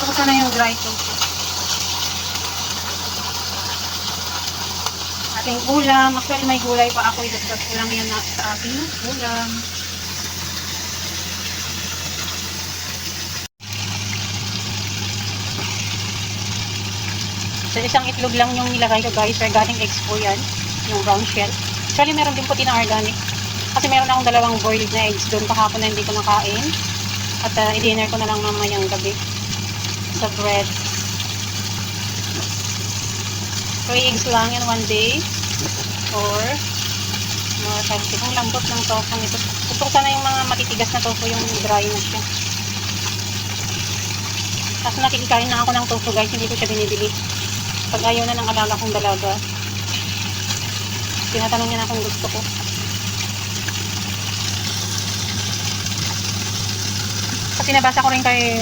Tapos na yung dry tofu. Ating ulam. Actually, may gulay pa ako. Idagdag ko lang yan sa ating ulam. So, isang itlog lang yung nilagay ko, guys. Organic eggs po yan. Yung brown shell. Actually, meron din puti na organic. Kasi meron akong dalawang boiled na eggs doon kahapon na hindi ko nakain. At i-dinner ko na lang mamayang gabi sa bread. 3 eggs lang yan one day. Or more healthy. Kung lambot ng tofu nito. Gusto ko sana yung mga matitigas na tofu, yung dry na siya. Tapos nakikikain na ako ng tofu, guys. Hindi ko siya binibili. Pag ayaw na ng alaga kong dalaga, tinatanong niya na kung gusto ko. Kasi nabasa ko rin kay